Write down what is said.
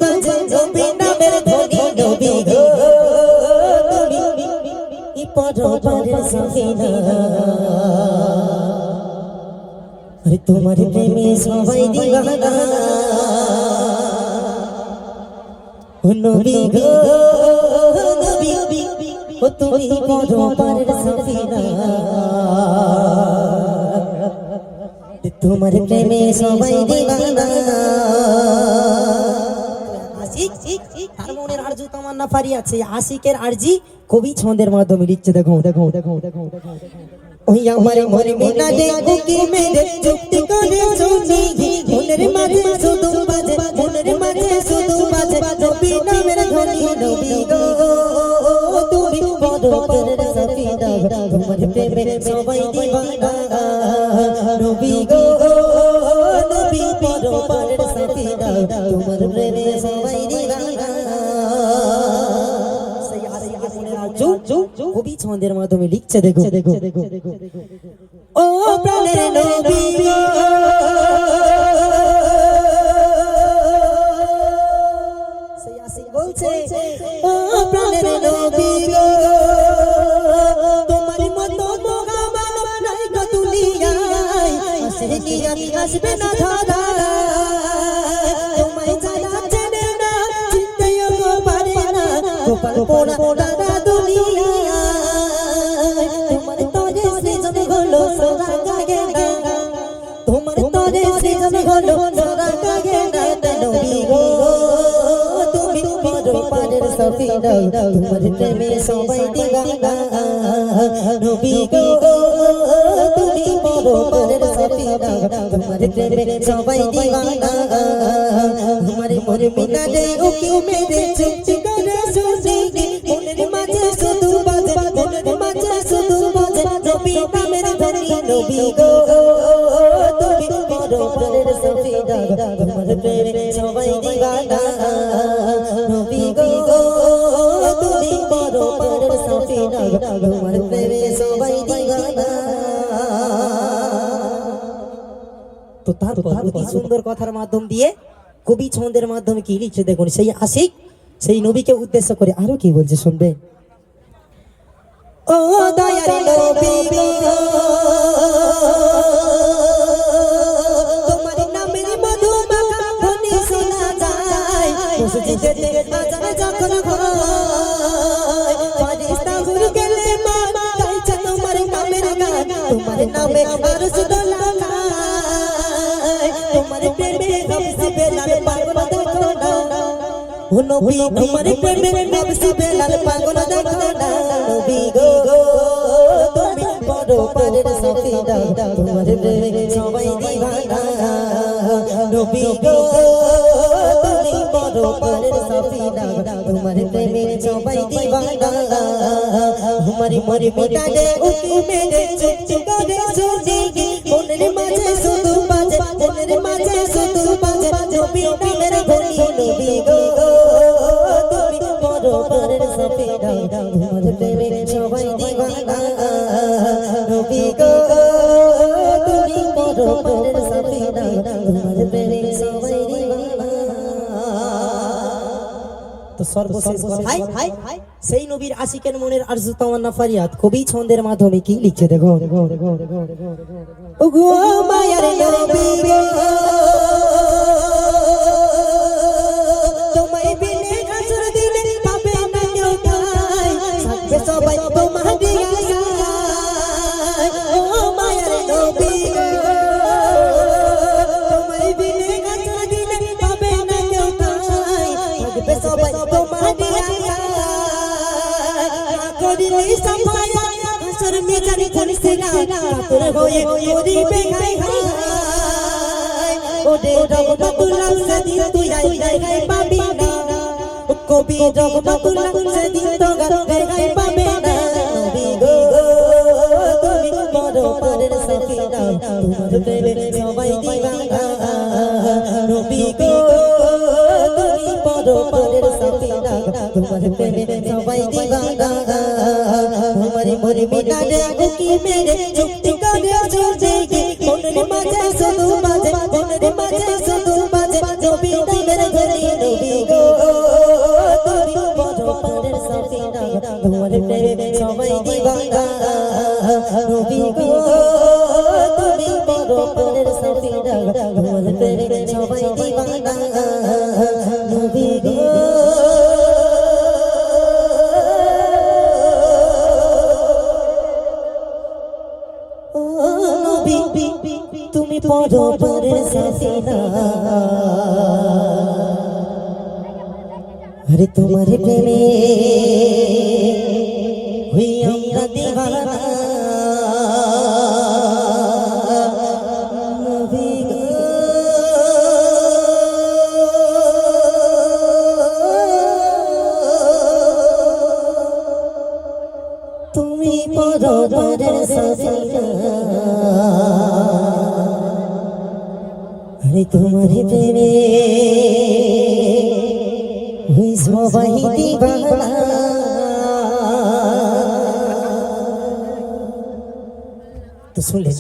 বাজে নবী নামের ধ্বনি নবী গো তুমি পরপারের সফিনা আরে তোমার প্রেমে সবাই দিওয়ানা ও নবী গো নবী ও তুমি পরপারের সফিনা তোমার প্রেমে সবাই দিওয়ানা আশিক তার মনের আরজু তামান্না ফারি আছে আশিকের আরজি কবি ছন্দের মাধ্যমে লিখছে দেখো দেখো দেখো দেখো ওই আমার মনে মিনারে বুকে মেরে চুক্তি করে শুনি মনের মাঝে শুধু বাজে মনের মাঝে শুধু বাজে নবী নামের ধ্বনি নবী গো তুমি পরপারের সফিনা তোমার প্রেমে সবাই দিওয়ানা নবী গো নবী পরপারের সফিনা তোমার প্রেমে সবাই দিওয়ানা সেই আশিক মনের আরজু কবি ছন্দের মাধ্যমে লিখছে দেখো দেখো ও প্রাণের নবী গো সেই আশিক বলছে ও প্রাণের নবী গো তোমার মতো মোগা মানব নাই গো দুনিয়ায় আশিকিয়াত আসবে না ধারা তোমায় জানা চেনে না চিনতেও পারে না গোপাল পোড়া দাদা দুনিয়া তোমার তরে সৃজন হলো সোনা গায়ে না তোমার তরে সৃজন হলো সোনা গায়ে না নবী গো তুমি পরপারের সফিনা তোমার প্রেমে সবাই দিওয়ানা নবী গো তুমি পরপারের সফিনা তোমার প্রেমে সবাই দিওয়ানা তোমার মনে মিনারে উকি মেরে চুপচি করে শুনি মনের মাঝে শুধু বাজে মনের মাঝে শুধু বাজে নবী নামের ধ্বনি নবী গো তুমি পরপারের সফিনা তোমার প্রেমে সবাই দিওয়ানা নবী গো তুমি পরপারের সফিনা তোমার প্রেমে সবাই দিওয়ানা তো তারপর অতি সুন্দর কথার মাধ্যম দিয়ে কবি ছন্দের মাধ্যমে কি লিখছে দেখুন সেই আশিক সেই নবীকে উদ্দেশ্য করে আরো কি বলছে শুনবেন ও দয়ার নবী গো তোমার নামের মধু মাখা ধ্বনি শোনা যায় মসজিদে আজান যখন হয় ফেরেশতা হুর গেলে মান গাইছে তোমার নামের গান তোমার নামে আরশ দোলা তোমার প্রেমে নবী বেলাল পাগল দেখো না ও নবী তোমার প্রেমে নবী বেলাল পাগল দেখো না নবী গো তুমি পরপারের সফিনা তোমার প্রেমে সবাই দিওয়ানা নবী গো তুমি পরপারের সফিনা তোমার প্রেমে সবাই দিওয়ানা তোমার মনে মিটালে উকি মেরে চুপচি করে শুনি মনের মাঝে শুধু বাজে মনের মাঝে শুধু বাজে নবী নামের ধ্বনি নবী গো তুমি পরপারের সফিনা তোমার প্রেমে সবাই দিওয়ানা নবী গো তুমি পরপারের সফিনা তোমার প্রেমে সবাই দিওয়ানা তো সর্বশেষ কথাই সেই নবীর আশিকের মনের আরজু তামান্না ফারিয়াদ কবি ছন্দের মাধ্যমে কি লিখছে দেখো ও গো মায়ার নবী গো তোমায় বিনে হাসর দিনে পাবে না কেউ ঠাই থাকবে সবাই তোমার আশায় ও মায়ার নবী গো তোমায় বিনে হাসর দিনে পাবে না কেউ ঠাই থাকবে সবাই তোমার আশায় করিলে সাফায়া হাসর মিজান করিছে না কাতর হয়ে করিবে গায় গায় ওরে রহমতুল্লাহ সেদিন তুই গায় গায় পাবি না কবি রহমতুল্লাহ সেদিন তো গায় গায় পাবে না নবী গো তুমি পরপারের সফিনা তোমার প্রেমে সবাই দিওয়ানা নবী গো তুমি পরপারের সফিনা তোমার প্রেমে সবাই দিওয়ানা তোমার মনে মিটালে উকি মেরে চুপটি করে শুনি মনের মাঝে শুধু বাজে মনের মাঝে শুধু বাজে নবী নামের ধ্বনি নবী গো সাফিনা আরে তোমার প্রেমে হই আমরা দিওয়ানা নবী গো তুমি পরবারের সাফিনা আরে তোমার প্রেমে হই সবাই দিওয়ানা তো শুনলে